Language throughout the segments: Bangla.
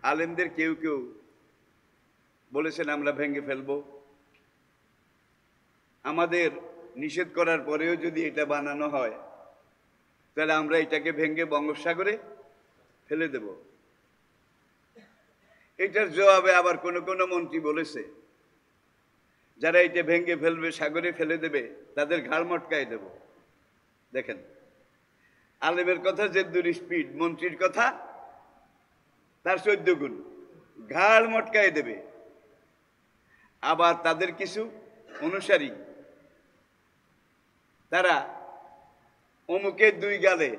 আলেমদের কেউ কেউ বলেছেন আমরা ভেঙে ফেলবো। আমাদের নিষেধ করার পরেও যদি এটা বানানো হয় তাহলে আমরা এটাকে ভেঙে বঙ্গোপসাগরে ফেলে দেব। এটার জবাবে আবার কোনো কোনো মন্ত্রী বলেছে যারা এটা ভেঙে ফেলবে, সাগরে ফেলে দেবে, তাদের ঘাড় মটকায় দেব। দেখেন, আলেমের কথা যে দূর স্পিড, মন্ত্রীর কথা তার 14 গুণ, ঘাড় মটকায় দেবে। আবার তাদের কিছু অনুসারী তারা অমুকের 2 গালে,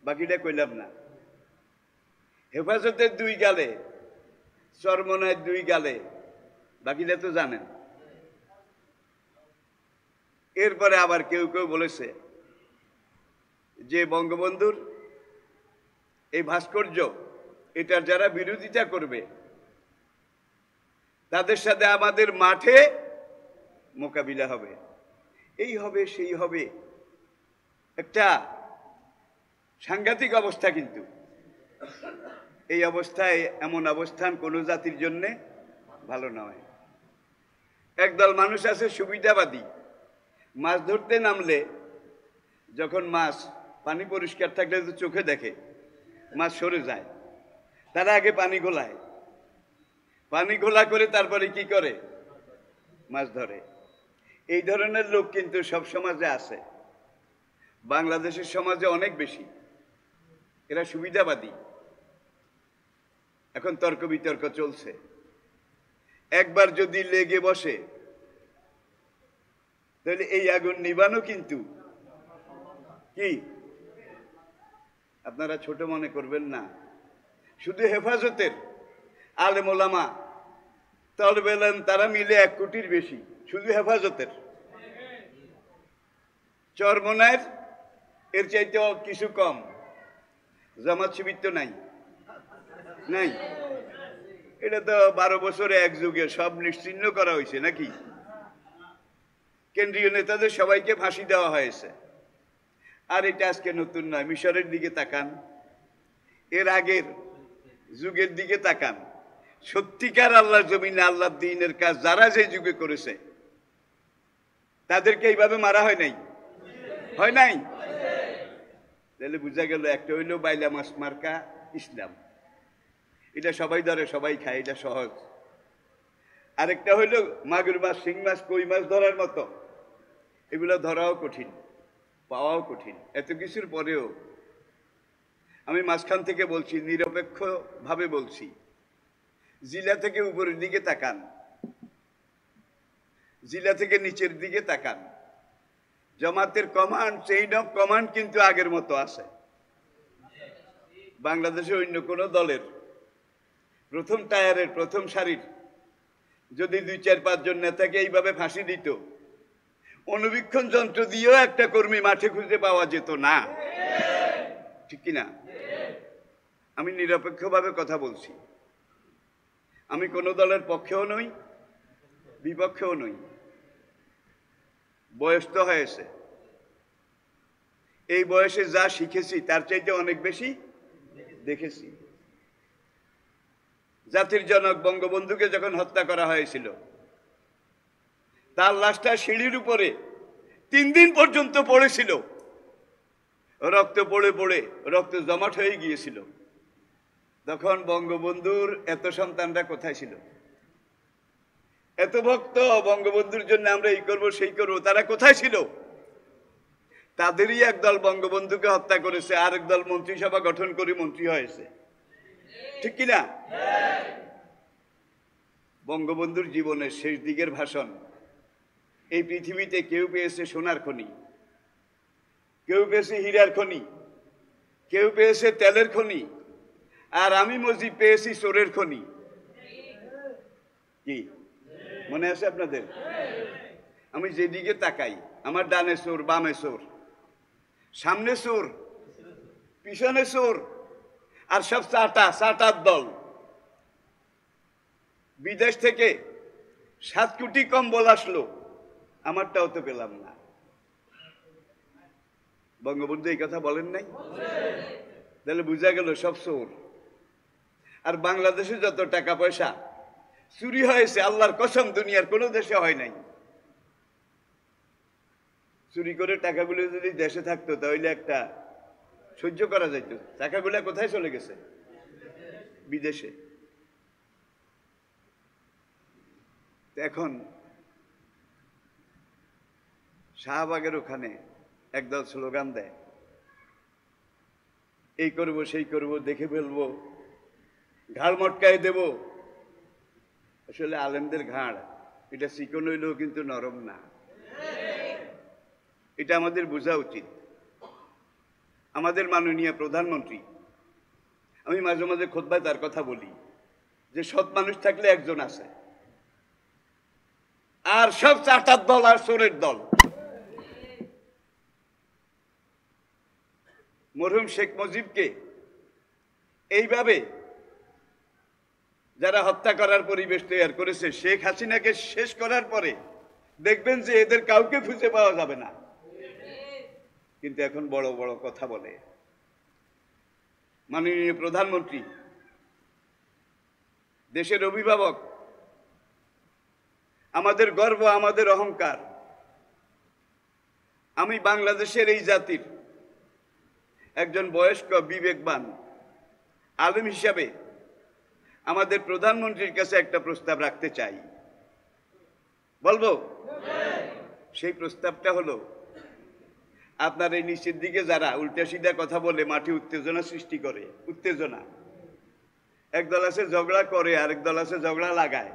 বাকিটা কইলাম না, হেফাজতের 2 গালে, চরমনায় 2 গালে, বাকিটা তো জানেন। এরপরে আবার কেউ কেউ বলেছে যে বঙ্গবন্ধুর এই ভাস্কর্য, এটার যারা বিরোধিতা করবে তাদের সাথে আমাদের মাঠে মোকাবিলা হবে, এই হবে সেই হবে। একটা সাংঘাতিক অবস্থা। কিন্তু এই অবস্থায়, এমন অবস্থান কোনো জাতির জন্য ভালো নয়। একদল মানুষ আছে সুবিধাবাদী, মাছ ধরতে নামলে যখন মাছ পানি পরিষ্কার থাকলে তো চোখে দেখে মাছ সরে যায়, তারা আগে পানি ঘোলায়, পানি ঘোলা করে তারপরে কি করে, মাছ ধরে। এই ধরনের লোক কিন্তু সব সমাজে আছে, বাংলাদেশের সমাজে অনেক বেশি। এরা সুবিধাবাদী। এখন তর্ক বিতর্ক চলছে, একবার যদি লেগে বসে তাহলে এই আগুন নিবানো কিন্তু কি, আপনারা ছোট মনে করবেন না। শুধু হেফাজতের আলেম ওলামা তলবে ইলম তারা মিলে 1 কোটির বেশি, শুধু হেফাজতের। চরমনায়ের এর চাইতেও কিছু কম। জামাত শিবির তো নাই, নাই। এটা তো 12 বছরে এক যুগে সব নিশ্চিহ্ন করা হয়েছে নাকি। কেন্দ্রীয় নেতাদের সবাইকে ফাঁসি দেওয়া হয়েছে। আর এটা আজকে নতুন নয়। মিশরের দিকে তাকান, এর আগের যুগের দিকে তাকান। সত্যিকার আল্লাহর জমিনে আল্লাহর দ্বীনের কাজ যারা যে যুগে করেছে তাদেরকে এইভাবে মারা হয় নাই, হয় নাই। তাহলে বোঝা গেল একটা হইল বাইলা মাছ মার্কা ইসলাম, এটা সবাই ধরে সবাই খায়, এটা সহজ। আরেকটা হইল মাগুর মাছ, শিং মাছ, কই মাছ ধরার মতো, এগুলো ধরাও কঠিন, পাওয়াও কঠিন। এত কিছুর পরেও আমি মাঝখান থেকে বলছি, নিরপেক্ষ ভাবে বলছি, জিলা থেকে উপরের দিকে তাকান, জিলা থেকে নিচের দিকে তাকান। জামাতের কমান্ড, চেইন অফ কমান্ড কিন্তু আগের মতো আছে। বাংলাদেশে অন্য কোন দলের প্রথম টায়ারের প্রথম সারির যদি 2-4-5 জন নেতাকে এইভাবে ফাঁসি দিত, অনুবীক্ষণ যন্ত্র দিয়েও একটা কর্মী মাঠে খুঁজে পাওয়া যেত না, ঠিক কিনা? আমি নিরপেক্ষভাবে কথা বলছি। আমি কোন দলের পক্ষেও নই, বিপক্ষেও নই। বয়স তো হয়েছে, এই বয়সে যা শিখেছি তার চাইতে অনেক বেশি দেখেছি। জাতির জনক বঙ্গবন্ধুকে যখন হত্যা করা হয়েছিল, তার লাশটা সিঁড়ির উপরে 3 দিন পর্যন্ত পড়েছিল, রক্ত পড়ে পড়ে রক্ত জমাট হয়ে গিয়েছিল। তখন বঙ্গবন্ধুর এত সন্তানরা কোথায় ছিল? এত ভক্ত বঙ্গবন্ধুর জন্য আমরা এই করব সেই করব, তারা কোথায় ছিল? তাদেরই একদল বঙ্গবন্ধুকে হত্যা করেছে, আরেক দল মন্ত্রিসভা গঠন করে মন্ত্রী হয়েছে, ঠিক কিনা? বঙ্গবন্ধুর জীবনের শেষ দিকের ভাষণ এই পৃথিবীতে কেউ পেয়েছে সোনার খনি, কেউ পেয়েছে হীরার খনি, কেউ পেয়েছে তেলের খনি, আর আমি মজিব পেয়েছি চোরের খনি। কি মনে আছে আপনাদের? আমি যেদিকে তাকাই, আমার ডানে চোর, বামে চোর, সামনে চোর, পিছনে চোর, আর সব চাটার দল। বিদেশ থেকে 7 কোটি কম্বল আসলো, আমারটাও তো পেলাম না। বঙ্গবন্ধু এই কথা বলেন নাই? তাহলে বোঝা গেল সব চোর। আর বাংলাদেশে যত টাকা পয়সা চুরি হয়েছে আল্লাহর কসম দুনিয়ার কোনো দেশে হয় নাই। চুরি করে টাকাগুলো যদি দেশে থাকতো তাহলে একটা সহ্য করা যাইত। টাকাগুলো কোথায় চলে গেছে? বিদেশে। এখন শাহবাগের ওখানে একদল স্লোগান দেয়, এই করব সেই করব, দেখে ফেলবো, ঘাড় মটকায় দেব। আসলে আলেমদের ঘাড় এটা চিকন হইলেও কিন্তু নরম না, এটা আমাদের বোঝা উচিত। আমাদের মাননীয় প্রধানমন্ত্রী, আমি মাঝে মাঝে খুতবায় তার কথা বলি যে সৎ মানুষ থাকলে একজন আছে, আর সব চাটার দল আর চোরের দল। মরহুম শেখ মুজিবকে এইভাবে যারা হত্যা করার পরিবেশ তৈরি করেছে, শেখ হাসিনাকে শেষ করার পরে দেখবেন যে এদের কাউকে খুঁজে পাওয়া যাবে না, কিন্তু এখন বড় বড় কথা বলে। মাননীয় প্রধানমন্ত্রী, দেশের অভিভাবক, আমাদের গর্ব, আমাদের অহংকার। আমি বাংলাদেশের এই জাতির একজন বয়স্ক বিবেকবান আলেম হিসাবে আমাদের প্রধানমন্ত্রীর কাছে একটা প্রস্তাব রাখতে চাই। বলবো? সেই প্রস্তাবটা হলো, আপনার এই নিচের দিকে যারা উল্টা সিধা কথা বলে মাঠে উত্তেজনা সৃষ্টি করে, উত্তেজনা, একদল আছে ঝগড়া করে, আরেক দল আছে ঝগড়া লাগায়।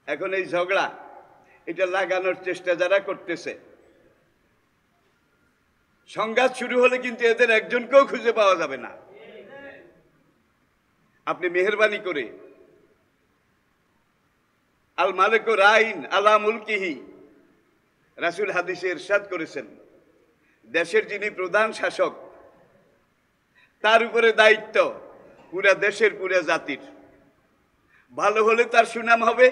এখন এই ঝগড়া এটা লাগানোর চেষ্টা যারা করতেছে, সংঘাত শুরু হলে কিন্তু এদের একজনকেও খুঁজে পাওয়া যাবে না। আপনি মেহেরবানি করে আল মালিক রাইন আলা মুলকিহি, রাসূল হাদিসে ইরশাদ করেছেন, দেশের যিনি প্রধান শাসক তার উপরে দায়িত্ব পুরা দেশের, পুরা জাতির। ভালো হলে তার সুনাম হবে,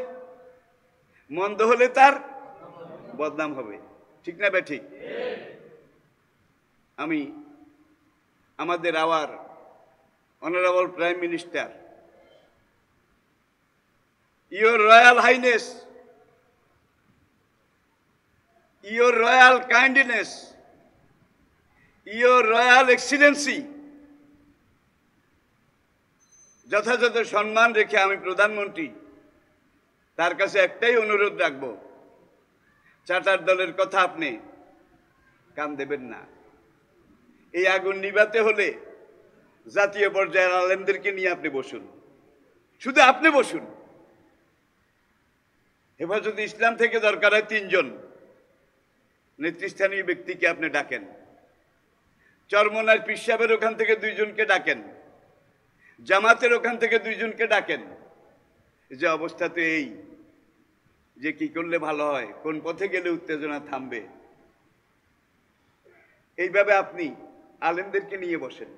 মন্দ হলে তার বদনাম হবে। ঠিক না বে ঠিক? আমি আমাদের hour honourable prime minister, your royal highness, your royal kindness, your royal excellency, যথাযথ সম্মান রেখে আমি প্রধানমন্ত্রী তার কাছে একটাই অনুরোধ রাখব, চার্টার দলের কথা আপনি কান দেবেন না। এই আগুন নিভাতে হলে জাতীয় পর্যায়ের আলেমদেরকে নিয়ে আপনি বসুন, শুধু আপনি বসুন। হেফাজতে ইসলাম থেকে দরকার হয় 3 জন নেতৃস্থানীয় ব্যক্তিকে আপনি ডাকেন, চরমনার পীর সাহেবের ওখান থেকে 2 জনকে ডাকেন, জামাতের ওখান থেকে 2 জনকে ডাকেন। যে অবস্থা তো এই যে কি করলে ভালো হয়, কোন পথে গেলে উত্তেজনা থামবে, এইভাবে আপনি আলেমদেরকে নিয়ে বসেন।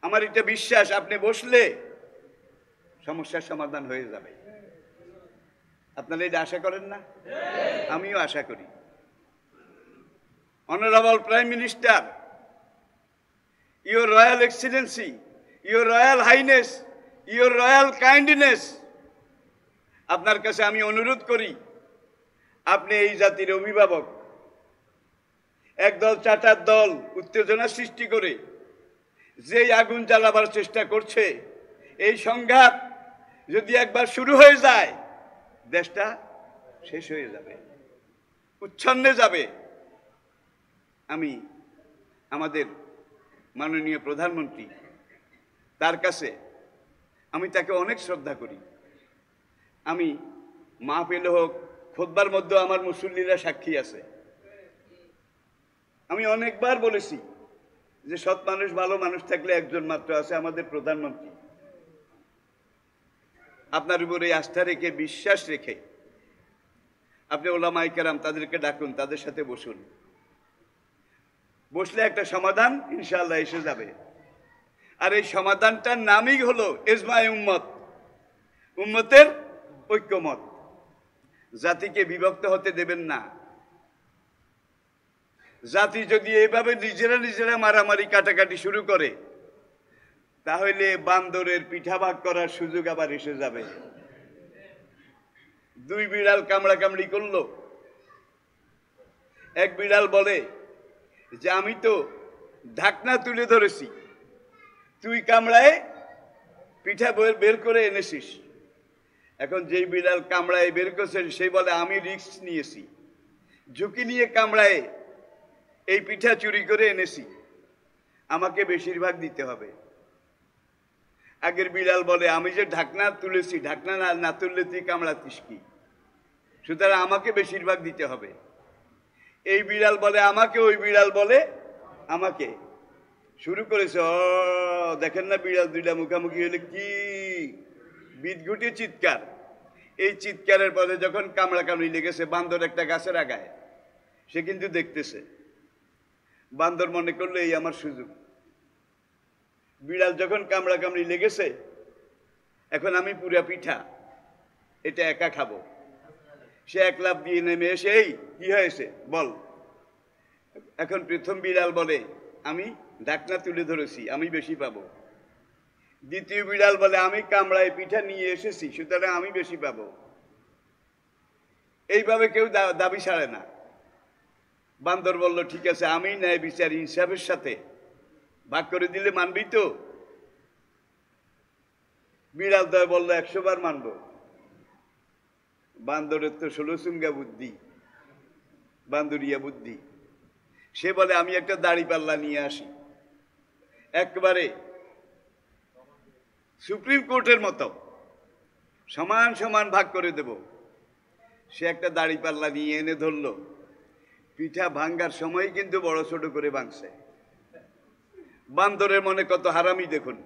আমার এটা বিশ্বাস, আপনি বসলে সমস্যার সমাধান হয়ে যাবে। আপনারা এটা আশা করেন না? আমিও আশা করি। Honourable prime minister, your royal excellency, your royal highness, your royal kindness, আপনার কাছে আমি অনুরোধ করি, আপনি এই জাতির অভিভাবক, একদল চাটার দল উত্তেজনা সৃষ্টি করে যেই আগুন জ্বালাবার চেষ্টা করছে, এই সংঘাত যদি একবার শুরু হয়ে যায় দেশটা শেষ হয়ে যাবে, উচ্ছন্নে যাবে। আমি আমাদের মাননীয় প্রধানমন্ত্রী, তার কাছে আমি তাকে অনেক শ্রদ্ধা করি। আমি মাহফিল হোক, খুতবার মধ্যে আমার মুসল্লিরা সাক্ষী আছে। আমি অনেকবার বলেছি যে সৎ মানুষ, ভালো মানুষ থাকলে একজন মাত্র আছে, আমাদের প্রধানমন্ত্রী। আপনার উপরে আস্থা রেখে, বিশ্বাস রেখে আপনি ওলামায়ে কেরাম তাদেরকে ডাকুন, তাদের সাথে বসুন। বসলে একটা সমাধান ইনশাআল্লাহ এসে যাবে। আর এই সমাধানটার নামই হলো ইজমায়ে উম্মত, উম্মতের ঐক্যমত। জাতিকে বিভক্ত হতে দেবেন না। জাতি যদি এইভাবে নিজেরা নিজেরা মারামারি কাটাকাটি শুরু করে, তাহলে বান্দরের পিঠা ভাগ করার সুযোগ আবার এসে যাবে। দুই বিড়াল কামড়াকামড়ি করলো। এক বিড়াল বলে যে আমি তো ঢাকনা তুলে ধরেছি, তুই কামড়ায় পিঠা বের করে এনেছিস। এখন যেই বিড়াল কামড়ায় বের করছে সেই বলে আমি রিস্ক নিয়েছি, ঝুঁকি নিয়ে কামড়ায় এই পিঠা চুরি করে এনেছি, আমাকে বেশিরভাগ দিতে হবে। আগের বিড়াল বলে আমি যে ঢাকনা তুলেছি, ঢাকনা না তুললে তুই কামড়াতিস কি, সুতরাং আমাকে বেশিরভাগ দিতে হবে। এই বিড়াল বলে আমাকে, ওই বিড়াল বলে আমাকে। শুরু করেছে, ও দেখেন না বিড়াল দুইটা মুখামুখি হলে কি বিদঘুটে চিৎকার। এই চিৎকারের পরে যখন কামড়াকামড়ি লেগেছে, বান্দর একটা গাছের আগায়, সে কিন্তু দেখতেছে। বান্দর মনে করলো এই আমার সুযোগ। বিড়াল যখন কামড়াকামড়ি লেগেছে, এখন আমি পুরা পিঠা এটা একা খাবো। সে এক লাফ দিয়ে নেমে এসে এই কি হয়েছে বল। এখন প্রথম বিড়াল বলে আমি ঢাকনা তুলে ধরেছি, আমি বেশি পাবো। দ্বিতীয় বিড়াল বলে আমি কামড়ায় পিঠা নিয়ে এসেছি, সুতরাং আমি বেশি পাবো। এইভাবে কেউ দাবি ছাড়ে না। বান্দর বলল ঠিক আছে, আমি ন্যায় বিচার ইনসাফের সাথে ভাগ করে দিলে মানবি তো? বিড়াল দয় বলল 100 বার মানবো। বান্দরের তো 16 চুঙ্গা বুদ্ধি, বান্দরিয়া বুদ্ধি। সে বলে আমি একটা দাড়ি পাল্লা নিয়ে আসি, একবারে সুপ্রিম কোর্টের মতো সমান সমান ভাগ করে দেব। সে একটা দাড়ি পাল্লা নিয়ে এনে ধরলো। পিঠা ভাঙ্গার সময় কিন্তু বড় ছোট করে ভাঙছে। বান্দরের মনে কত হারামি দেখুন।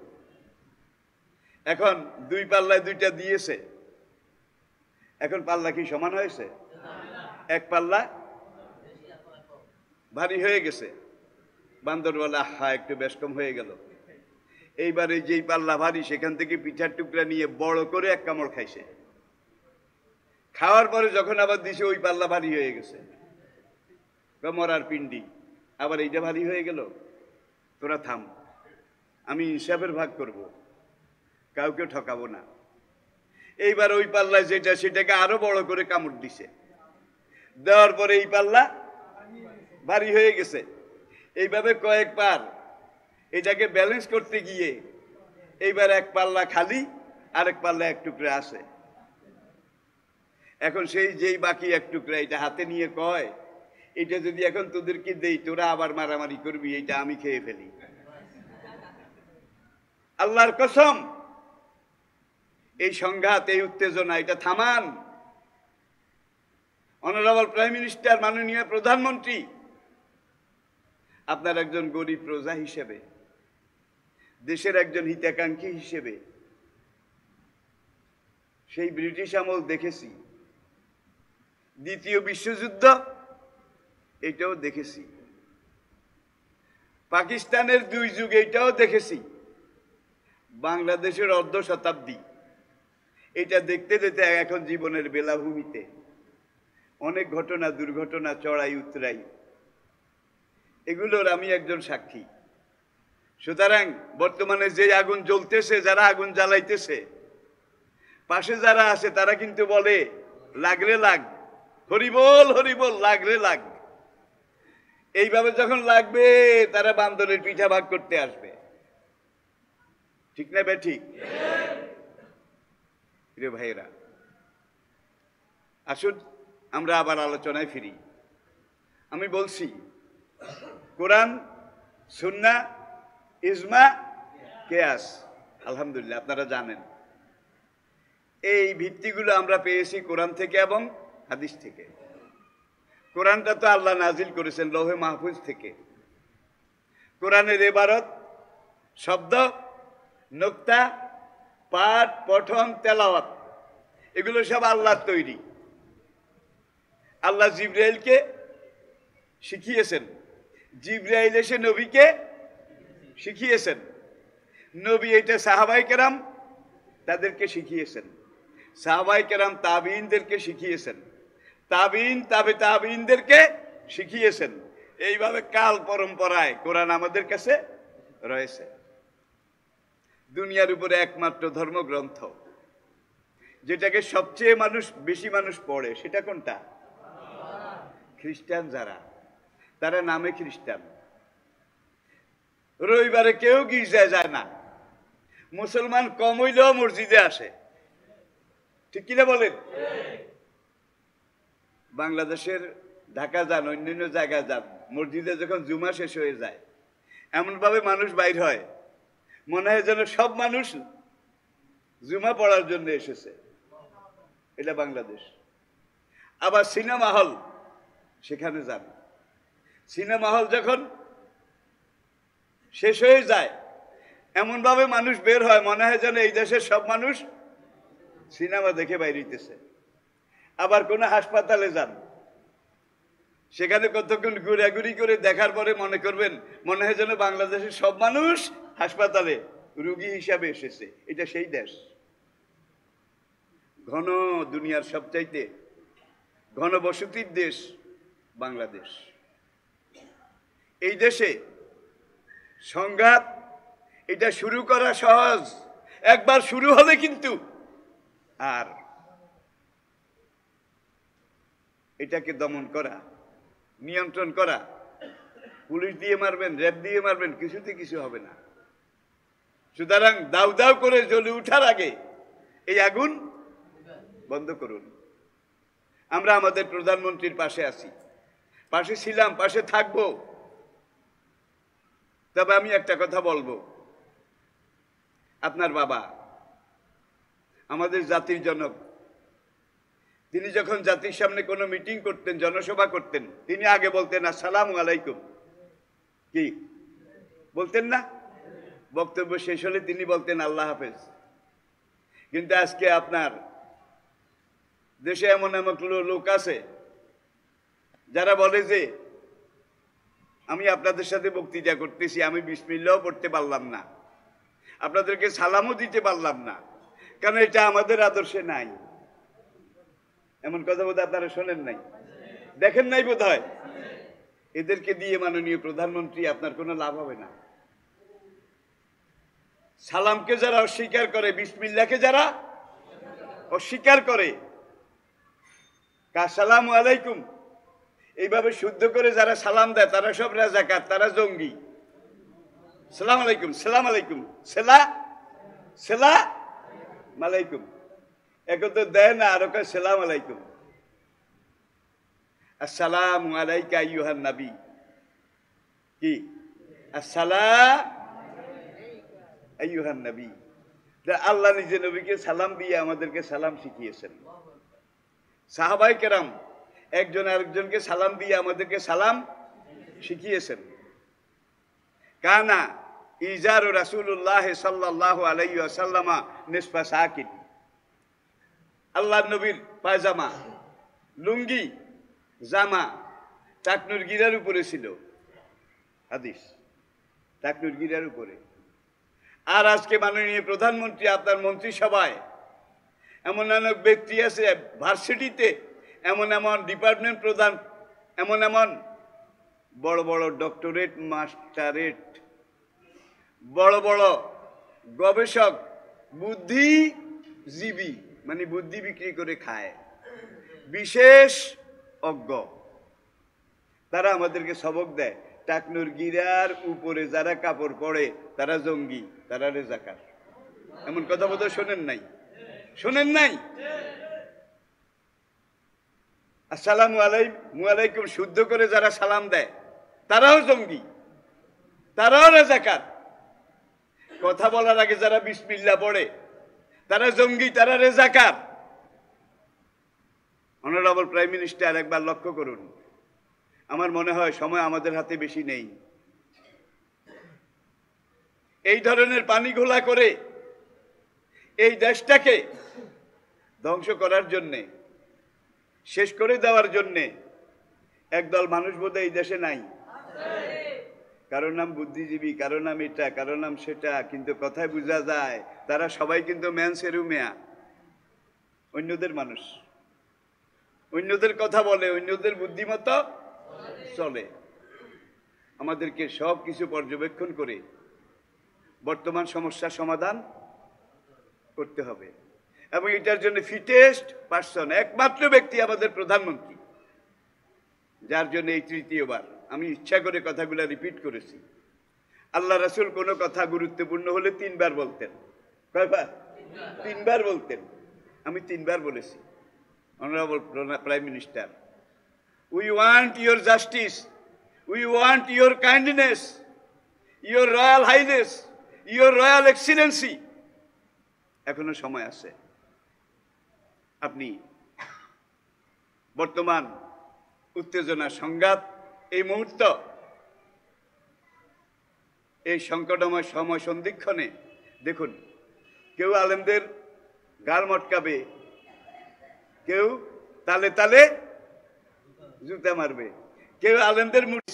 এখন দুই পাল্লায় দুইটা দিয়েছে, এখন পাল্লা কি সমান হয়েছে? এক পাল্লা ভারী হয়ে গেছে। বান্দর বলে আহা একটু বেশ কম হয়ে গেল। এইবারে যেই পাল্লা ভারী সেখান থেকে পিঠার টুকরা নিয়ে বড় করে এক কামড় খাইছে। খাওয়ার পরে যখন আবার দিছে ওই পাল্লা ভারী হয়ে গেছে। মরার পিণ্ডি, আবার এইটা ভারী হয়ে গেল, তোরা থাম, আমি হিসাবের ভাগ করব, কাউকে ঠকাবো না। এইবার ওই পাল্লায় যেটা সেটাকে আরো বড় করে কামড় দিছে। দেওয়ার পরে এই পাল্লা ভারী হয়ে গেছে। এইভাবে কয়েকবার এটাকে ব্যালেন্স করতে গিয়ে এইবার এক পাল্লা খালি, আরেক পাল্লা এক টুকরা আছে। এখন সেই যেই বাকি এক টুকরা এটা হাতে নিয়ে কয় এটা যদি এখন তোদেরকে দেই তোরা আবার মারামারি করবি, এটা আমি খেয়ে ফেলি। আল্লাহর কসম, এই সংঘাত, এই উত্তেজনা এটা থামান। অনারেবল প্রাইম মিনিস্টার, মাননীয় প্রধানমন্ত্রী, আপনার একজন গরিব প্রজা হিসেবে, দেশের একজন হিতাকাঙ্ক্ষী হিসেবে সেই ব্রিটিশ আমল দেখেছি, দ্বিতীয় বিশ্বযুদ্ধ এটাও দেখেছি, পাকিস্তানের 2 যুগ এটাও দেখেছি, বাংলাদেশের অর্ধ শতাব্দী এটা দেখতে দেখতে এখন জীবনের বেলাভূমিতে অনেক ঘটনা, দুর্ঘটনা, চড়াই উতরাই, এগুলোর আমি একজন সাক্ষী। সুতরাং বর্তমানে যে আগুন জ্বলতেছে, যারা আগুন জ্বালাইতেছে, পাশে যারা আছে তারা কিন্তু বলে লাগলে লাগ, হরিবল হরিবল, লাগলে লাগ। এইভাবে যখন লাগবে তারা বান্দরের পিঠা ভাগ করতে আসবে। ঠিক না ঠিক? রে ভাইরা, আসুন আমরা আবার আলোচনায় ফিরি। আমি বলছি কোরআন, সুন্নাহ, ইজমা, কিয়াস, আলহামদুলিল্লাহ আপনারা জানেন এই ভিত্তিগুলো আমরা পেয়েছি কোরআন থেকে এবং হাদিস থেকে। কোরআনটা তো আল্লাহ নাজিল করেছেন লৌহে মাহফুজ থেকে। কোরআনের ইবারত, শব্দ, নুকতা, পাঠ, পঠন, তেলাওয়াত এগুলো সব আল্লাহর তৈরি। আল্লাহ জিবরাইলকে শিখিয়েছেন, জিবরাইল এসে নবীকে শিখিয়েছেন, নবী এটা সাহাবায়ে কেরাম তাদেরকে শিখিয়েছেন, সাহাবায়ে কেরাম তাবিঈনদেরকে শিখিয়েছেন, তাবিঈন তাবে তাবিঈনদেরকে শিখিয়েছেন। এইভাবে কাল পরম্পরায় কোরআন আমাদের কাছে রয়েছে। দুনিয়ার উপরে একমাত্র ধর্মগ্রন্থ যেটাকে সবচেয়ে বেশি মানুষ পড়ে, সেটা কোনটা? খ্রিস্টান যারা, তারা নামে খ্রিস্টান, রবিবারে কেউ গির্জায় যায় না, মুসলমান কম হইলেও মসজিদে আসে, ঠিক কিনা বলেন? বাংলাদেশের ঢাকা যান, অন্যান্য জায়গায় যান, মসজিদে যখন জুমা শেষ হয়ে যায় এমন ভাবে মানুষ বাইর হয়, মনে হয় যেন সব মানুষ জুমা পড়ার জন্য এসেছে। এটা বাংলাদেশ। আবার সিনেমা হল, সেখানে যান, সিনেমা হল যখন শেষ হয়ে যায় এমন ভাবে মানুষ বের হয়, মনে হয় যেন এই দেশের সব মানুষ সিনেমা দেখে বাইরে হইতেছে। আবার কোন হাসপাতালে যান, সেখানে কতক্ষণ ঘুরাঘুরি করে দেখার পরে মনে করবেন মনে হয় যেন বাংলাদেশের সব মানুষ হাসপাতালে রোগী হিসাবে এসেছে। এটা সেই দেশ। ঘন দুনিয়ার সবচাইতে ঘনবসতির দেশ বাংলাদেশ। এই দেশে সংঘাত এটা শুরু করা সহজ, একবার শুরু হলে কিন্তু আর এটাকে দমন করা, নিয়ন্ত্রণ করা, পুলিশ দিয়ে মারবেন, র্যাব দিয়ে মারবেন, কিছুতে কিছু হবে না। সুতরাং দাউ দাউ করে জ্বলে উঠার আগে এই আগুন বন্ধ করুন। আমরা আমাদের প্রধানমন্ত্রীর পাশে আছি, পাশে ছিলাম, পাশে থাকবো। তবে আমি একটা কথা বলবো, আপনার বাবা আমাদের জাতির জনক, তিনি যখন জাতির সামনে কোনো মিটিং করতেন, জনসভা করতেন, তিনি আগে বলতেন আসসালামু আলাইকুম। কি বলতেন না? বক্তব্য শেষ হলে তিনি বলতেন আল্লাহ হাফেজ। কিন্তু আজকে আপনার দেশে এমন এমন লোক আছে যারা বলে যে আমি আপনাদের সাথে বক্তৃতা করতেছি, আমি বিসমিল্লাহও পড়তে পারলাম না, আপনাদেরকে সালামও দিতে পারলাম না, কারণ এটা আমাদের আদর্শে নাই। এমন কথা বোধ আপনারা শোনেন নাই, দেখেন নাই বোধ হয়। এদেরকে দিয়ে মাননীয় প্রধানমন্ত্রী আপনার কোনো লাভ হবে না। সালামকে যারা অস্বীকার করে, বিসমিল্লাহকে যারা অস্বীকার করে, আসসালামু আলাইকুম এইভাবে শুদ্ধ করে যারা সালাম দেয় তারা সব রাজাকার, তারা জঙ্গি। সালাম আলাইকুম, সালাম আলাইকুম, সেলা সেলা আলাইকুম, এক তো দেয় না, আর ওকে সালাম আলাইকুম। আসসালামু আলাইকা আইয়ুহান নবী। কি আসসালাম আইয়ুহান নবী? আল্লাহ নিজে নবীকে সালাম দিয়ে আমাদেরকে সালাম শিখিয়েছেন। সাহাবায়ে কেরাম একজন আরেকজনকে সালাম দিয়ে আমাদেরকে সালাম শিখিয়েছেন। কানা ইজারু রাসূলুল্লাহ সাল্লাল্লাহু আলাইহি ওয়াসাল্লাম নিসফা সাকিন। আল্লাহ নবীর পায়জামা, লুঙ্গি, জামা টাকনুর গিরার উপরে ছিল, হাদিস, টাকনুর গিরার উপরে। আর আজকে মাননীয় প্রধানমন্ত্রী আপনার মন্ত্রিসভায় এমন অনেক ব্যক্তি আছে, ভার্সিটিতে এমন এমন ডিপার্টমেন্ট প্রধান, এমন এমন বড় বড় ডক্টরেট, মাস্টারেট, বড় বড় গবেষক, বুদ্ধিজীবী, মানে বুদ্ধি বিক্রি করে খায়, বিশেষ অজ্ঞ, তারা আমাদেরকে সবক দেয় টাকনুর গিরার উপরে যারা কাপড় পরে তারা জঙ্গি, তারা রেজাকার। এমন কথা বোধহয় শোনেন নাই, শোনেন নাই? আসসালামু আলাইকুম শুদ্ধ করে যারা সালাম দেয় তারাও জঙ্গি, তারাও রেজাকার। কথা বলার আগে যারা বিসমিল্লাহ পড়ে তারা জঙ্গি, তারা রেজাকার। অনারেবল প্রাইম মিনিস্টার, একবার লক্ষ্য করুন, আমার মনে হয় সময় আমাদের হাতে বেশি নেই। এই ধরনের পানি ঘোলা করে এই দেশটাকে ধ্বংস করার জন্যে, শেষ করে দেওয়ার জন্যে একদল মানুষ বোধহয় এই দেশে নাই। কারোর নাম বুদ্ধিজীবী, কারোর নাম এটা, কারোর নাম সেটা, কিন্তু কথায় বোঝা যায় তারা সবাই কিন্তু ম্যানসেরু মেয়া, অন্যদের মানুষ, অন্যদের কথা বলে, অন্যদের বুদ্ধিমতো চলে। আমাদেরকে সব কিছু পর্যবেক্ষণ করে বর্তমান সমস্যার সমাধান করতে হবে এবং এটার জন্য ফিটেস্ট পার্সন একমাত্র ব্যক্তি আমাদের প্রধানমন্ত্রী, যার জন্য এই তৃতীয়বার আমি ইচ্ছা করে কথাগুলো রিপিট করেছি। আল্লাহ রাসূল কোনো কথা গুরুত্বপূর্ণ হলে 3 বার বলতেন। কয়বার? 3 বার বলতেন। আমি 3 বার বলেছি। Honourable prime minister, we want your justice, we want your kindness, your royal highness, your royal excellency. এখনো সময় আছে। আপনি বর্তমান উত্তেজনা, সংঘাত, এই মুহূর্ত, এই সংকটময় সময় সন্ধিক্ষণে দেখুন, কেউ আলেমদের গাল মটকাবে, কেউ তালে তালে জুতা মারবে, কেউ আলেমদের মুড়ি।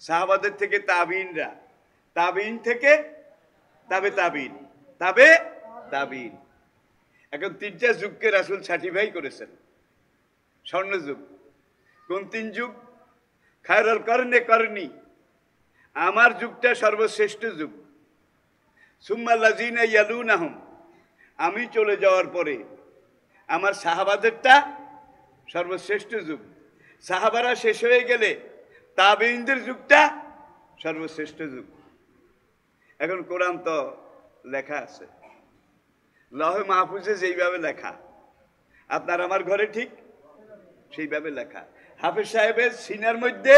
সাহাবাদের থেকে তাবিনরা, তাবিন থেকে তাবে তাবিন, তাবে তাবিন। এখন 3টা যুগকে রাসূল সার্টিফাই করেছেন স্বর্ণযুগ। কোন 3 যুগ? খায়রুল করনে করনি, আমার যুগটা সর্বশ্রেষ্ঠ যুগ। সুম্মা লাযিনা ইয়ালুনাহুম, আমি চলে যাওয়ার পরে আমার সাহাবাদেরটা সর্বশ্রেষ্ঠ যুগ। সাহাবারা শেষ হয়ে গেলে তাবেঈনদের যুগটা সর্বশ্রেষ্ঠ যুগ। এখন কোরআন তো লেখা আছে, লৌহে মাহফুজে যেইভাবে লেখা, আপনার আমার ঘরে ঠিক সেইভাবে লেখা। হাফেজ সাহেবের সিনার মধ্যে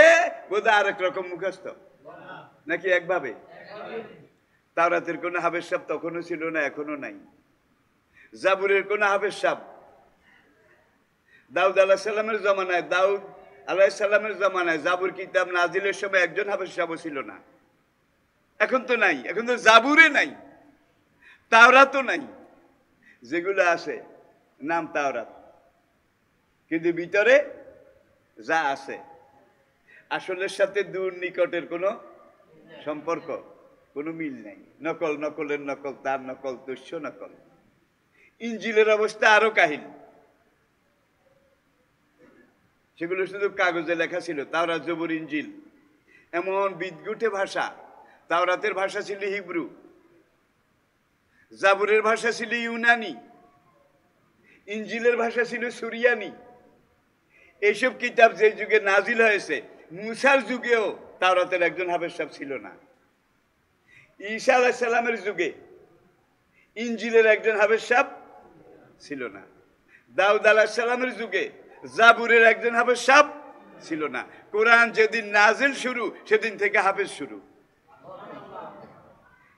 বোধহয় আরেক রকম মুখস্থ, নাকি একভাবে? তাওরাতের কোনো হাফেজ সাহেব তখনও ছিল না, এখনো নাই। জাবুরের কোনো হাফেজ সাহেব দাউদ আলাইহিস সালামের জমানায়, দাউদ আলাইহিস সালামের জমানায় জাবুর কিতাব নাজিলের সময় একজন হাফেজ সাহেবও ছিল না। এখন তো নাই, এখন তো জাবুরে নাই, তাওরাতও নাই। যেগুলো আছে নাম তাওরাত, কিন্তু ভিতরে যা আছে আসলের সাথে দূর নিকটের কোনো সম্পর্ক, কোনো মিল নাই। নকল, নকলের নকল, তার নকল, তুষ্য নকল। ইঞ্জিলের অবস্থা আরো কাহিল, সেগুলো শুধু কাগজে লেখা ছিল। তাওরাত, জবুর, ইঞ্জিল এমন বিদঘুটে ভাষা। তাওরাতের ভাষা ছিল হিব্রু, জাবুরের ভাষা ছিল ইউনানি, ইঞ্জিলের ভাষা ছিল সুরিয়ানি। এইসব কিতাব যে যুগে নাজিল হয়েছে, মুসার যুগেও তাওরাতের একজন হাফেজ সাহেব ছিল না। ঈসা আলাইহিস সালামের যুগে ইঞ্জিলের একজন হাফেজ সাহেব ছিল না। দাউদ আলাইহিস সালামের যুগে জাবুরের একজন হাফেজ সাহেব ছিল না। কোরআন যেদিন নাজিল শুরু, সেদিন থেকে হাফেজ শুরু।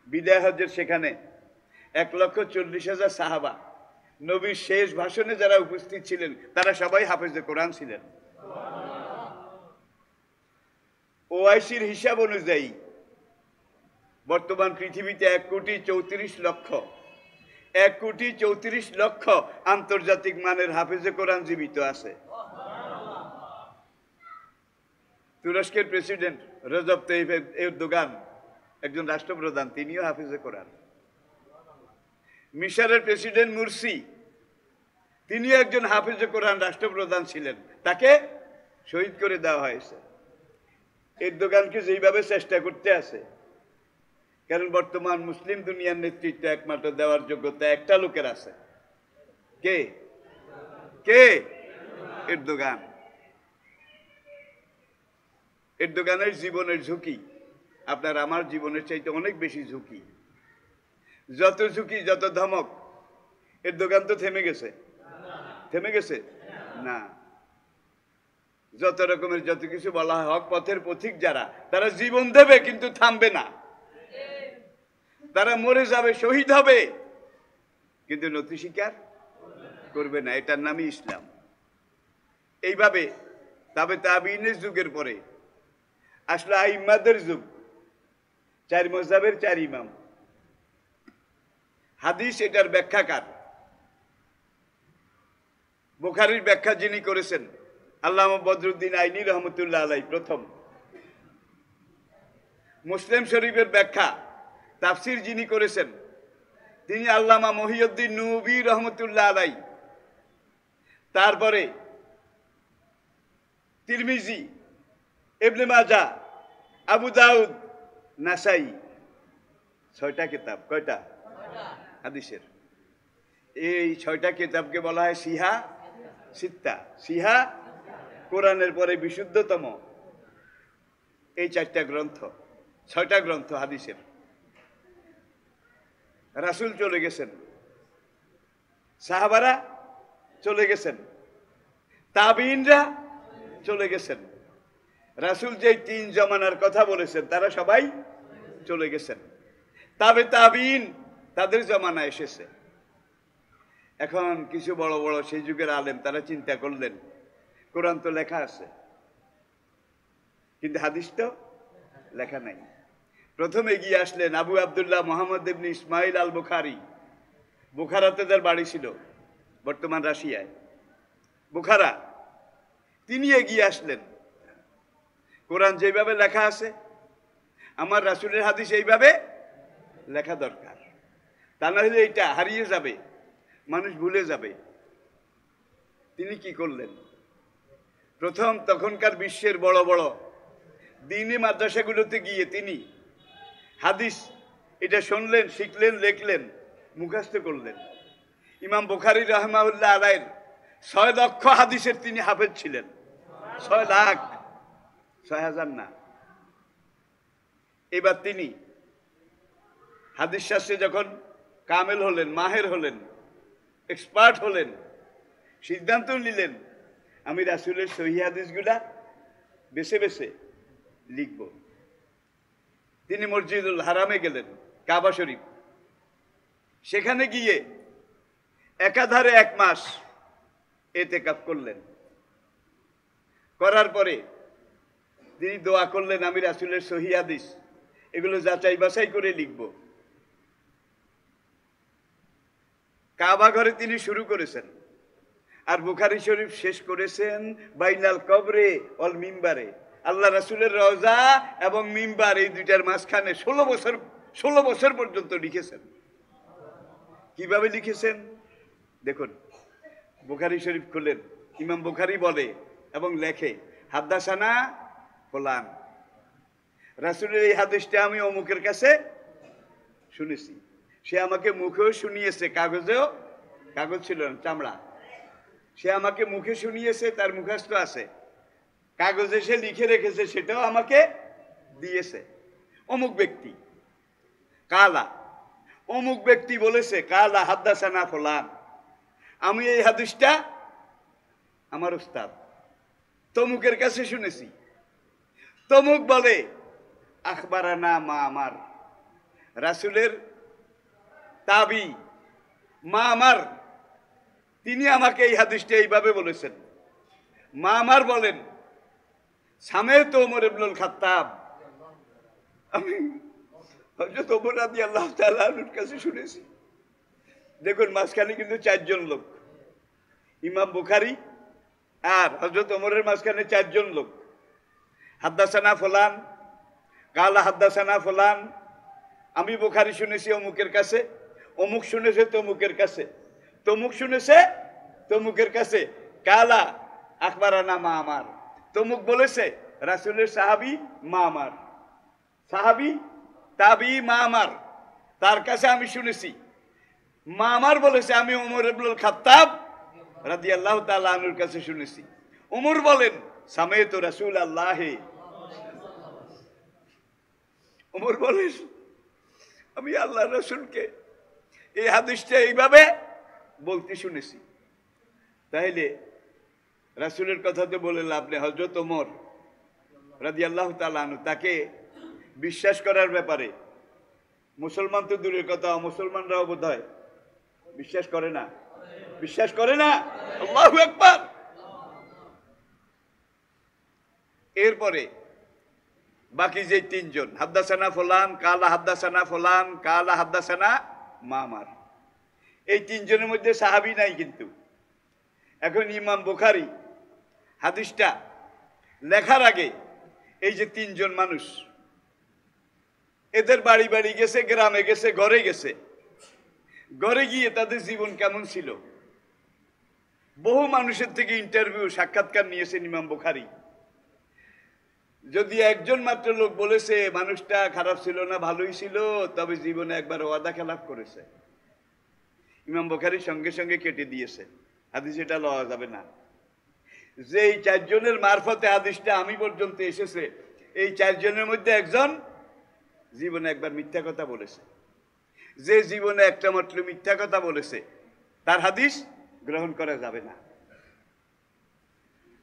বিদায় হজ্জের সেখানে 1,40,000 সাহাবা, নবীর শেষ ভাষণে যারা উপস্থিত ছিলেন তারা সবাই হাফেজে কোরআন ছিলেন। ওআইসির হিসাব অনুযায়ী বর্তমান পৃথিবীতে 1,34,00,000 আন্তর্জাতিক মানের হাফেজে কোরআন জীবিত আছে। তুরস্কের প্রেসিডেন্ট রজব তাইয়িপ এরদোগান একজন রাষ্ট্রপ্রধান, তিনিও হাফেজে কোরআন। মিশরের প্রেসিডেন্ট মুরসি, তিনিও একজন হাফেজে কোরআন রাষ্ট্রপ্রধান ছিলেন, তাকে শহীদ করে দেওয়া হয়েছে। এরদোগানকে যেইভাবে চেষ্টা করতে আছে, কারণ বর্তমান মুসলিম দুনিয়ার নেতৃত্ব একমাত্র দেওয়ার যোগ্যতা একটা লোকের আছে। কে? কে? এরদোগান। এরদোগানের জীবনের ঝুঁকি আপনার আমার জীবনের চাইতে অনেক বেশি ঝুঁকি। যত ঝুঁকি, যত ধমক, এরদোগান তো থেমে গেছে? থেমে গেছে না। যত রকমের যত কিছু বলা হয়, হক পথের পথিক যারা, তারা জীবন দেবে কিন্তু থামবে না। তারা মরে যাবে, শহীদ হবে, কিন্তু নথি স্বীকার করবে না। এটার নামই ইসলাম। এইভাবে তাবিনের যুগের পরে আসলে আইম্মাদের যুগ, 4 মাযহাবের 4 ইমাম। হাদিস এটার ব্যাখ্যাকার। বুখারীর ব্যাখ্যা যিনি করেছেন আল্লামা বদরুদ্দিন আইনি রহমতুল্লাহ আলাই প্রথম। মুসলিম শরীফের ব্যাখ্যা তাফসির যিনি করেছেন তিনি আল্লামা মহিউদ্দিন নবী রহমতুল্লাহ আলাই। তারপরে তিরমিজি, ইবনে মাজাহ, আবু দাউদ, নাসাই, 6টা কিতাব। কয়টা? হাদিসের। এই 6টা কিতাবকে বলা হয় সিহা সিত্তা। সিহা কোরআনের পরে বিশুদ্ধতম এই 4টা গ্রন্থ, 6টা গ্রন্থ হাদিসের। রাসূল চলে গেছেন, সাহাবারা চলে গেছেন, তাবিঈনরা চলে গেছেন। রাসূল যে 3 জমানার কথা বলেছেন তারা সবাই চলে গেছেন। তবে তাবিঈন তাদের জমানা এসেছে। এখন কিছু বড় বড় সেই যুগের আলেম তারা চিন্তা করলেন, কোরআন তো লেখা আছে কিন্তু হাদিস তো লেখা নাই। প্রথমে এগিয়ে আসলেন আবু আব্দুল্লাহ মুহাম্মদ ইবনে ইসমাইল আল বুখারী। বুখারাতে তার বাড়ি ছিল, বর্তমান রাশিয়ায় বুখারা। তিনি এগিয়ে আসলেন, কোরআন যেভাবে লেখা আছে আমার রাসূলের হাদিস এইভাবে লেখা দরকার, তা না হলে এটা হারিয়ে যাবে, মানুষ ভুলে যাবে। তিনি কি করলেন? প্রথম তখনকার বিশ্বের বড় বড় দ্বীনি মাদ্রাসাগুলোতে গিয়ে তিনি হাদিস এটা শুনলেন, শিখলেন, লিখলেন, মুখস্থ করলেন। ইমাম বুখারী রাহমাহুল্লাহ আলাইহির 6 লক্ষ হাদিসের তিনি হাফেজ ছিলেন। 6 লাখ, 6,000 না। এবার তিনি হাদিস শাস্ত্রে যখন কামেল হলেন, মাহের হলেন, এক্সপার্ট হলেন, সিদ্ধান্ত নিলেন আমি রাসূলের সহিহ হাদিসগুলা বেছে বেছে লিখব। তিনি মসজিদুল হারামে গেলেন, কাবা শরীফ। সেখানে গিয়ে একাধারে 1 মাস ইতিকাফ করলেন। করার পরে তিনি দোয়া করলেন আমি রাসূলের সহিহ হাদিস এগুলো যাচাই বাছাই করে লিখব। কাবা ঘরে তিনি শুরু করেছেন, আর বুখারী শরীফ শেষ করেছেন বাইনাল কবরে অল মিম্বারে। আল্লাহ রাসূলের রওজা এবং মিম্বার এই দুইটার মাঝখানে 16 বছর পর্যন্ত লিখেছেন। কিভাবে লিখেছেন দেখুন। বুখারী শরীফ খুলেন, ইমাম বুখারী বলে এবং লেখে হাদ্দাসানা ফুলান, রাসূলের এই হাদিসটা আমি অমুকের কাছে শুনেছি। সে আমাকে মুখেও শুনিয়েছে, কাগজেও, কাগজ ছিল না, চামড়া। সে আমাকে মুখে শুনিয়েছে, তার মুখস্থ আছে, কাগজে সে লিখে রেখেছে, সেটাও আমাকে দিয়েছে। অমুক ব্যক্তি কালা, অমুক ব্যক্তি বলেছে কালা হাদ্দাসানা ফুলান, আমি এই হাদিসটা আমার উস্তাদ তমুকের কাছে শুনেছি। তমুক বলে আখবারানা মা আমার, রাসূলের তাবি মা আমার, তিনি আমাকে এই হাদিসটা এইভাবে বলেছেন। মা আমার বলেন সামেতো ওমর ইবনুল খাত্তাব, আমি হযরত ওমর রাদিয়াল্লাহু তাআলা আনহুর কাছে শুনেছি। দেখুন মাঝখানে কিন্তু 4 জন লোক, ইমাম বুখারী আর হযরত ওমরের মাঝখানে 4 জন লোক। হাদ্দাসানা ফুলান, কালা হাদ্দাসানা ফুলান, আমি বুখারী শুনেছি অমুকের কাছে, অমুক শুনেছে তমুকের কাছে, তমুক শুনেছে তমুকের কাছে, কালা আখবারানা মা আমার, তমুক বলেছে রাসূলের সাহাবী মা আমার, সাহাবী তাবি মা আমার, তার কাছে আমি শুনেছি। মা আমার বলেছে আমি ওমর ইবনুল খাত্তাব রাদিয়াল্লাহু তাআলা আনহুর কাছে শুনেছি। ওমর বলেন সামাইতু রাসূলুল্লাহ, ওমর বলেন আমি আল্লাহর রাসূলকে এই হাদিসটা এইভাবে বলতে শুনেছি। তাইলে রাসূলের কথা তো বলে লাভ নেই। হযরত ওমর রাদিয়াল্লাহু তাআলা আনহু তাকে বিশ্বাস করার ব্যাপারে মুসলমান তো দূরের কথা, মুসলমানরাও বোধহয় বিশ্বাস করে না, বিশ্বাস করে না। আল্লাহু আকবার। এরপরে বাকি যে 3 জন হাদ্দাসানা ফুলান, কালা হাদ্দাসানা ফুলান, কালা হাদ্দাসানা মামার, এই 3 জনের মধ্যে সাহাবী নাই। কিন্তু এখন ইমাম বুখারী হাদিসটা লেখার আগে এই যে 3 জন মানুষ, এদের বাড়ি বাড়ি গেছে, গ্রামে গেছে, ঘরে গেছে, ঘরে গিয়ে তাদের জীবন কেমন ছিল বহু মানুষের থেকে ইন্টারভিউ, সাক্ষাৎকার নিয়েছেন ইমাম বুখারী। যদি একজন মাত্র লোক বলেছে মানুষটা খারাপ ছিল না, ভালোই ছিল, তবে জীবনে একবার ওয়াদা খেলাফ করেছে, ইমাম বুখারী সঙ্গে সঙ্গে কেটে দিয়েছে, হাদিস এটা লওয়া যাবে না। যে এই চারজনের মারফতে হাদিসটা আমি পর্যন্ত এসেছে, এই চারজনের মধ্যে একজন জীবনে একবার মিথ্যা কথা বলেছে। যে জীবনে একটা মাত্র মিথ্যা কথা বলেছে তার হাদিস গ্রহণ করা যাবে না।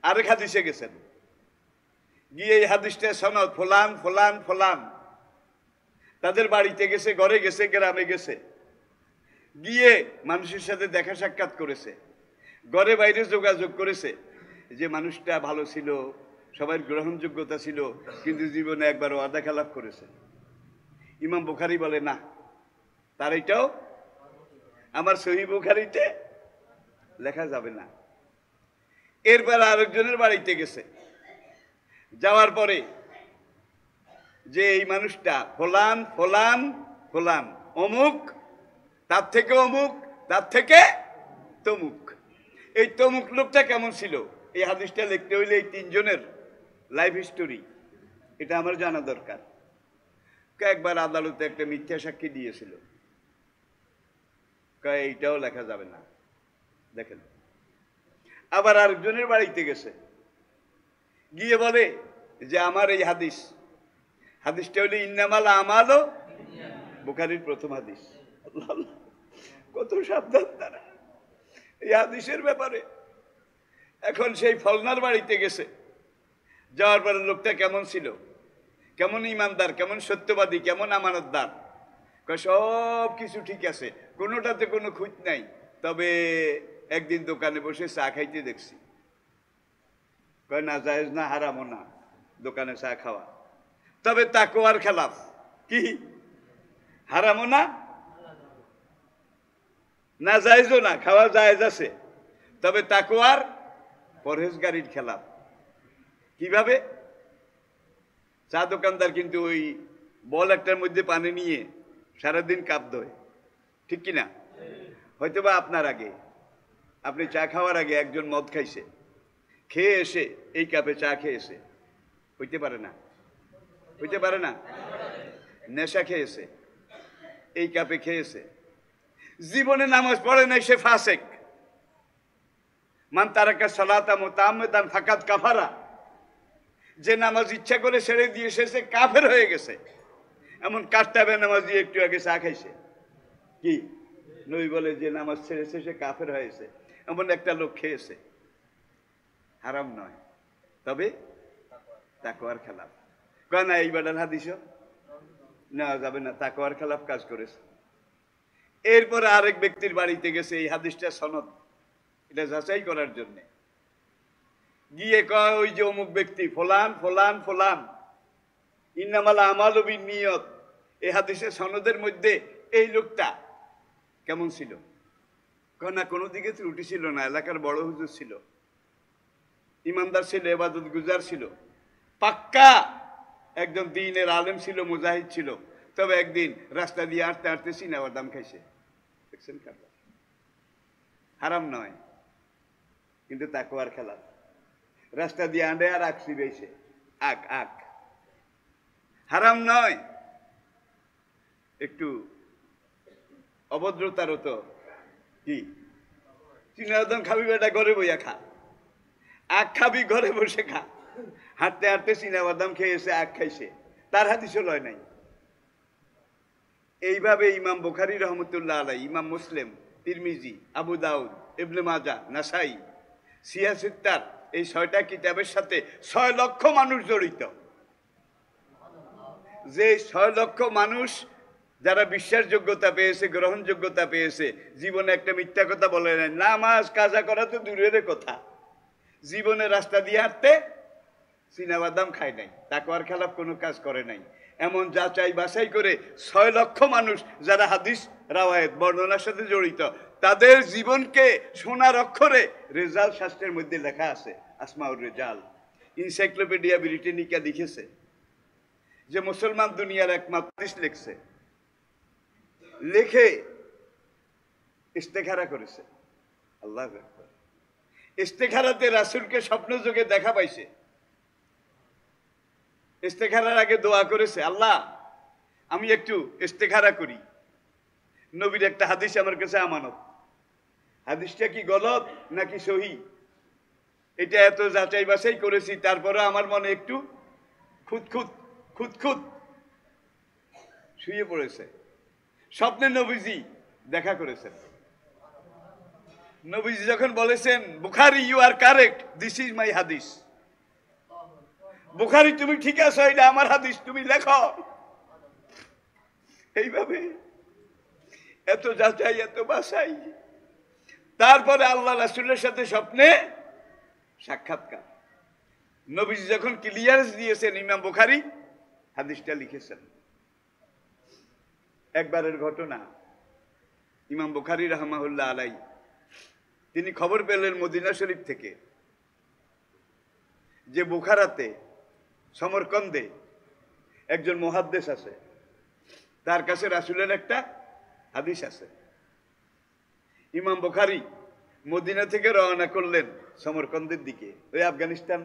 আরেক হাদিসে গেছেন, গিয়ে এই হাদিসটা সনদ ফলান ফলান ফলান, তাদের বাড়িতে গেছে, ঘরে গেছে, গ্রামে গেছে, গিয়ে মানুষের সাথে দেখা সাক্ষাৎ করেছে, ঘরে বাইরে যোগাযোগ করেছে, যে মানুষটা ভালো ছিল, সবার গ্রহণযোগ্যতা ছিল, কিন্তু জীবনে একবার ওয়াদা খেলাফ করেছে। ইমাম বুখারী বলে না, তার এটাও আমার সহিহ বুখারীতে লেখা যাবে না। এরপর আরেকজনের বাড়িতে গেছে, যাওয়ার পরে যে এই মানুষটা ফলান ফলান ফলান, অমুক, তার থেকে অমুক, তার থেকে তমুক, এই তমুক লোকটা কেমন ছিল, এই হাদিসটা লিখতে হইলে এই তিনজনের লাইফ হিস্টোরি এটা আমার জানা দরকার। একবার আদালতে একটা মিথ্যা সাক্ষী দিয়েছিল, এইটাও লেখা যাবে না। দেখেন, আবার আরেকজনের বাড়িতে গেছে, গিয়ে বলে যে আমার এই হাদিসটা হইলে ইন্নামাল আমালু, বুখারীর প্রথম হাদিস। কত সাবধান তারা এই হাদিসের ব্যাপারে। এখন সেই ফলনার বাড়িতে গেছে, যাওয়ার পরে লোকটা কেমন ছিল, কেমন ইমানদার, কেমন সত্যবাদী, কেমন আমানতদার, সব কিছু ঠিক আছে, কোনোটাতে কোনো খুঁত নাই, তবে একদিন দোকানে বসে চা খাইতে দেখছি। কয় না জায়েজ না, হারামও না দোকানে চা খাওয়া, তবে তাকওয়ার খেলাফ। কি হারামও না, না জায়েজও না, খাওয়া জায়েজ আছে, তবে তাকওয়ার পরহেজগারির খেলাফ। কিভাবে? চা দোকানদার কিন্তু ওই বল একটার মধ্যে পানি নিয়ে সারাদিন কাপ ধোয়, ঠিক কিনা? হয়তো বা আপনার আগে, আপনি চা খাওয়ার আগে একজন মদ খাইছে, খেয়ে এসে এই কাপে চা খেয়েছে, হইতে পারে না? হইতে পারে না? নেশা খেয়েছে, এই কাপে খেয়েছে, জীবনে নামাজ পড়ে নাই, সে ফাসেক। মান তারাকা সালাতা মুতাআম্মিদান ফাকাদ কাফারা, যে নামাজ ইচ্ছা করে ছেড়ে দিয়ে এসেছে কাফের হয়ে গেছে। এমন কাট্টাবে নামাজ দিয়ে একটু আগে চা খাইছে, কি নবী বলে যে নামাজ ছেড়েছে সে কাফের হয়েছে। এমন একটা লোক খেয়েছে, হারাম নয়, তবে তাকওয়ার খেলাফ। কয় না এই বাডাল হাদিসও নেওয়া যাবে না, তাকওয়ার খেলাফ কাজ করেছে। এরপরে আরেক ব্যক্তির বাড়িতে গেছে, এই হাদিসটা সনদ, এটা যাচাই করার জন্য গিয়ে কয় ওই যে অমুক ব্যক্তি ফলান ফলান ফলান, ইন্নামাল আমালু বিন্নিয়ত, এই হাদিসের সনদের মধ্যে এই লোকটা কেমন ছিল? কয় না কোনো দিকে ত্রুটি ছিল না, এলাকার বড় হুজুর ছিল, ইমানদার ছিল, ইবাদত গুজার ছিল, পাক্কা একদম দ্বীনের আলেম ছিল, মুজাহিদ ছিল, তবে একদিন রাস্তা দিয়ে হাঁটতে হাঁটতে চিনা বাদাম খাইছে। দেখছেন, হারাম নয়, কিন্তু তাকওয়ার খেলাফ। রাস্তা দিয়ে আঁটে আর আখ চিবাইছে, আখ হারাম নয়, একটু অভদ্রতারও তো কি, চিনা বাদাম খাবি বেটা ঘরে বইয়া খা, আখ খাবি ঘরে বসে খা, হাঁটতে হাঁটতে চিনা বাদাম খেয়েছে, আখ খাইছে, তার হাদিসও লয় নাই। এইভাবে ইমাম বুখারী রহমতুল্লাহ আলাই, ইমাম মুসলিম, তিরমিজি, আবু দাউদ, ইবনে মাজাহ, নাসাই, সিয়াসিত্তার, এই 6টা কিতাবের সাথে 6 লক্ষ মানুষ জড়িত। যে 6 লক্ষ মানুষ যারা বিশ্বাসযোগ্যতা পেয়েছে, গ্রহণযোগ্যতা পেয়েছে, জীবনে একটা মিথ্যা কথা বলে নাই, নামাজ কাজা করা তো দূরের কথা, জীবনে রাস্তা দিয়ে হাঁটতে চিনাবাদাম খায় নাই, তাকওয়ার খেলাফ কোনো কাজ করে নাই। এমন যাচাই বাছাই করে 6 লক্ষ মানুষ যারা হাদিস রাওয়ায়াত বর্ণনার সাথে জড়িত, তাদের জীবনকে সোনার অক্ষরে রেজাল শাস্ত্রের মধ্যে লেখা আছে, আসমাউর রেজাল। ইনসাইক্লোপিডিয়া ব্রিটানিকা লিখেছে যে মুসলমান দুনিয়ার একমাত্র হাদিস লিখছে, লিখে ইস্তেখারা করেছে। আল্লাহু আকবার। ইস্তেখারাতে রাসূলকে স্বপ্ন যোগে দেখা পাইছে, ইস্তেখারার আগে দোয়া করেছে, আল্লাহ আমি একটু ইস্তেখারা করি, নবীর একটা হাদিস আমার কাছে আমানত, হাদিসটা কি গলত নাকি সহি এটা এত যাচাই বাছাই করেছি, তারপরে আমার মনে একটু খুঁতখুত খুঁতখুত শুয়ে পড়েছে। স্বপ্নে নবীজি দেখা করেছেন। নবীজি যখন বলেছেন, Bukhari you are correct, this is my hadith, Bukhari তুমি ঠিক আছো, এটা আমার হাদিস, তুমি লেখো। এইভাবে এত যাচাই এত বাছাই, তারপরে আল্লাহ রাসূলের সাথে স্বপ্নে সাক্ষাৎকার। নবীজি যখন ক্লিয়ারেন্স দিয়েছেন, ইমাম বুখারী হাদিসটা লিখেছেন। একবারের ঘটনা, ইমাম বুখারী রাহমাহুল্লাহ আলাইহি তিনি খবর পেলেন মদিনা শরীফ থেকে যে বুখারাতে সমরকন্দে একজন মুহাদ্দিস আছে, তার কাছে রাসূলের একটা হাদিস আছে। ইমাম বুখারী মদিনা থেকে রওনা করলেন সমরকন্দের দিকে, ওই আফগানিস্তান,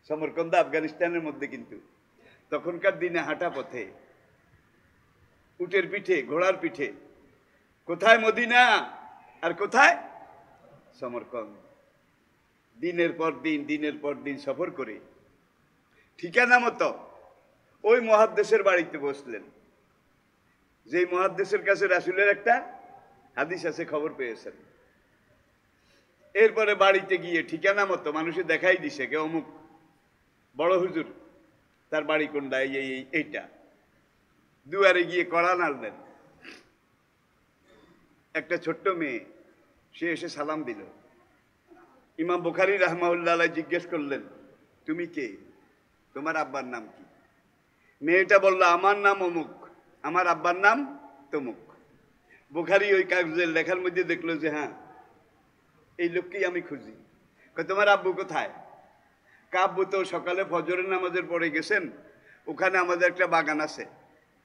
সমরকন্দ আফগানিস্তানের মধ্যে। কিন্তু তখনকার দিনে হাঁটা পথে, উটের পিঠে, ঘোড়ার পিঠে, কোথায় মদিনা আর কোথায় সমরকন্দ। দিনের পর দিন সফর করে ঠিকানা মতো ওই মুহাদ্দিসের বাড়িতে বসলেন, যেই মুহাদ্দিসের কাছে রাসূলের একটা হাদিস আছে, খবর পেয়েছেন। এরপরে বাড়িতে গিয়ে ঠিকানা মতো মানুষে দেখাই দিছে, কে অমুক বড় হুজুর, তার বাড়ি কোনটা, এইটা। দুয়ারে গিয়ে কড়া নাড়লেন, একটা ছোট্ট মেয়ে সে এসে সালাম দিল। ইমাম বুখারী রাহমাহুল্লাহ আলাইহি জিজ্ঞেস করলেন, তুমি কে, তোমার আব্বার নাম কি? মেয়েটা বলল, আমার নাম অমুক, আমার আব্বার নাম তমুক। বুখারী ওই কাগজের লেখার মধ্যে দেখলো যে হ্যাঁ, এই লোককেই আমি খুঁজি। তোমার আব্বু কোথায়? আব্বু তো সকালে ফজরের নামাজের পরে গেছেন, ওখানে আমাদের একটা বাগান আছে,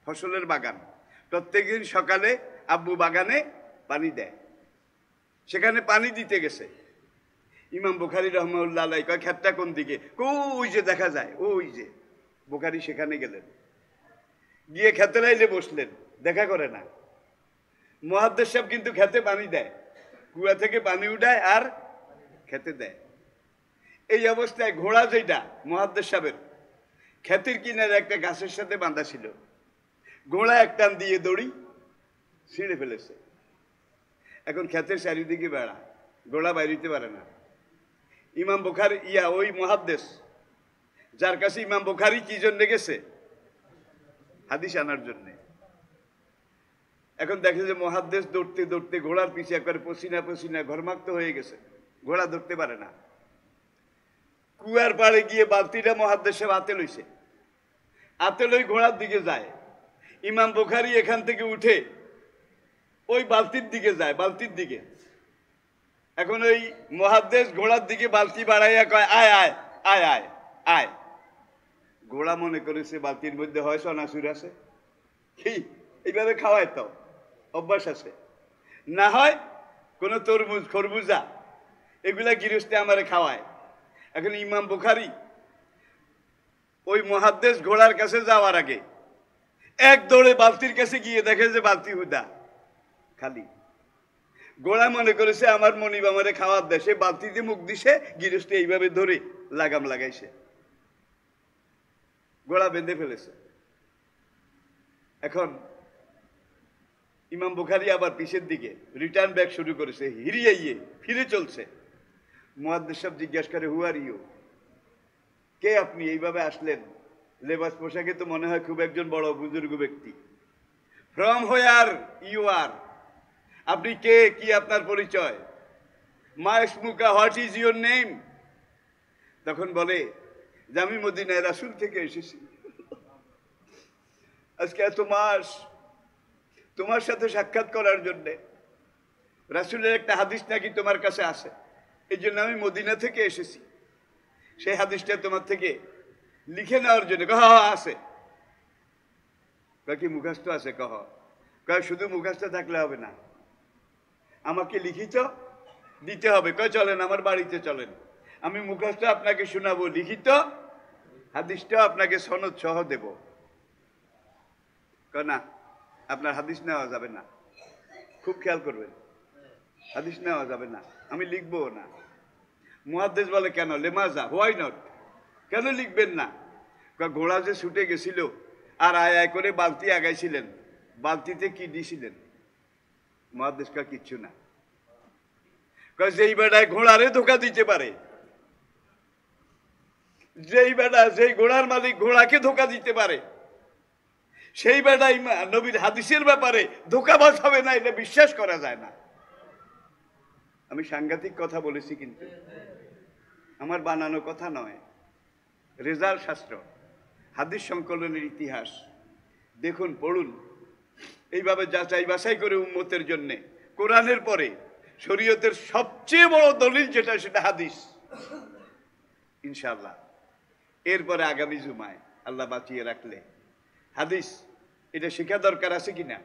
ফসলের বাগান, প্রত্যেকদিন সকালে আব্বু বাগানে পানি দেয়, সেখানে পানি দিতে গেছে। ইমাম বুখারী রাহমাহুল্লাহ আলাইহি কয়, ক্ষেতটা কোন দিকে? ওই যে দেখা যায়, ওই যে। বুখারী সেখানে গেলেন, গিয়ে ক্ষেতে লাইলে বসলেন, দেখা করে না। মুহাদ্দিস সাহেব কিন্তু ক্ষেতে পানি দেয়, কুয়া থেকে পানি উঠায় আর খেতে দেয়। এই অবস্থায় ঘোড়া যেটা মুহাদ্দিস সাহেবের, ক্ষেতের কিনারে একটা গাছের সাথে বাঁধা ছিল, ঘোড়া এক টান দিয়ে দড়ি ছিঁড়ে ফেলেছে। এখন ক্ষেতের চারিদিকে বেড়া, ঘোড়া বাইরিতে পারে না। ইমাম বুখারী ওই মুহাদ্দিস যার কাছে ইমাম বুখারী কি জন্য গেছে? হাদিস আনার জন্যে। এখন দেখে যে মুহাদ্দিস দৌড়তে দৌড়তে ঘোড়ার পিছে একবারে পসিনা পসিনা ঘরমাক্ত হয়ে গেছে, ঘোড়া ধরতে পারে না। কুয়ার পাড়ে গিয়ে বালতিটা মুহাদ্দিস সাহেব হাতে লইছে, হাতে লই ঘোড়ার দিকে যায়। ইমাম বুখারী এখান থেকে উঠে ওই বালতির দিকে যায়, বালতির দিকে। এখন ওই মুহাদ্দিস ঘোড়ার দিকে বালতি বাড়াইয়া কয়, আয় আয় আয় আয় আয়। ঘোড়া মনে করেছে বালতির মধ্যে হয় সোনাচুর আছে, কি এইভাবে খাওয়ায়, তো অভ্যাস আছে, না হয় কোনো তরমুজ খরবুজা এগুলা গৃহস্থে আমারে খাওয়ায়। এখন ইমাম বুখারী ওই মুহাদ্দিস ঘোড়ার কাছে যাওয়ার আগে এক দৌড়ে বালতির কাছে গিয়ে দেখে যে বালতি হুদা, খালি। ঘোড়া মনে করেছে আমার মনিব আমারে খাওয়ার দেয়, সে বালতিতে মুখ দিছে, গৃহস্থে এইভাবে ধরে লাগাম লাগাইছে, ঘোড়া বেঁধে ফেলেছে। এখন ইমাম বুখারী আবার পিছের দিকে রিটার্ন ব্যাক শুরু করেছে, হিরিয়ে ফিরে চলছে। মুহাদ্দিস সাহেব জিজ্ঞাসা করে, হু আর ইউ, কে আপনি, এইভাবে আসলেন? লেবাস পোশাকে তো মনে হয় খুব একজন বড় বুজুর্গ ব্যক্তি। ফ্রম হোয়ার ইউ আর, আপনি কে, কি আপনার পরিচয়? মা ইসমুকা, হোয়াট ইজ ইউর নেম? তখন বলে যে আমি মদিনায় রাসূল থেকে এসেছি, আজকে এত মাস তোমার সাথে সাক্ষাৎ করার জন্যে। রাসূলের একটা হাদিস নাকি তোমার কাছে আছে, এই জন্য আমি মদিনা থেকে এসেছি, সেই হাদিসটা তোমার থেকে লিখে নেওয়ার জন্য। আছে কি মুখস্থ আছে? শুধু মুখস্থ থাকলে হবে না, আমাকে লিখিত দিতে হবে। চলেন আমার বাড়িতে চলেন, আমি মুখস্থ আপনাকে শোনাবো, লিখিত হাদিসটাও আপনাকে সনদ সহ দেব। না, আপনার হাদিস নেওয়া যাবে না, খুব খেয়াল করবেন, হাদিস নেওয়া যাবে না, আমি লিখবো না। মুহাদ্দিস বলে কেন? লেমাজা, হোয়াই নট, কেন লিখবেন না? ঘোড়া যে ছুটে গেছিল আর আয় আয় করে বালতি আগাইছিলেন, বালতিতে কি দিছিলেন? মুহাদ্দিস কা কিচ্ছু না। যেই বেড়ায় ঘোড়ারে ধোকা দিতে পারে, যেই বেড়া, যেই ঘোড়ার মালিক ঘোড়াকে ধোকা দিতে পারে, সেই বেড়াই নবীর হাদিসের ব্যাপারে ধোকাবাজ হবে না, এটা বিশ্বাস করা যায় না। আমি সাংঘাতিক কথা বলেছি, কিন্তু আমার বানানো কথা নয়। রেজাল্ট শাস্ত্র, হাদিস সংকলনের ইতিহাস দেখুন, পড়ুন, এইভাবে যাচাই বাছাই করে উম্মতের জন্য কোরআনের পরে শরীয়তের সবচেয়ে বড় দলিল যেটা, সেটা হাদিস, ইনশাআল্লাহ। এরপরে আগামী জুমায় আল্লাহ বাঁচিয়ে রাখলে হাদিস এটা শেখা দরকার আছে কিনা,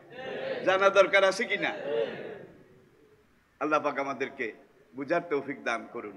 জানা দরকার আছে কিনা। আল্লাহ পাক আমাদেরকে বুঝার তৌফিক দান করুন।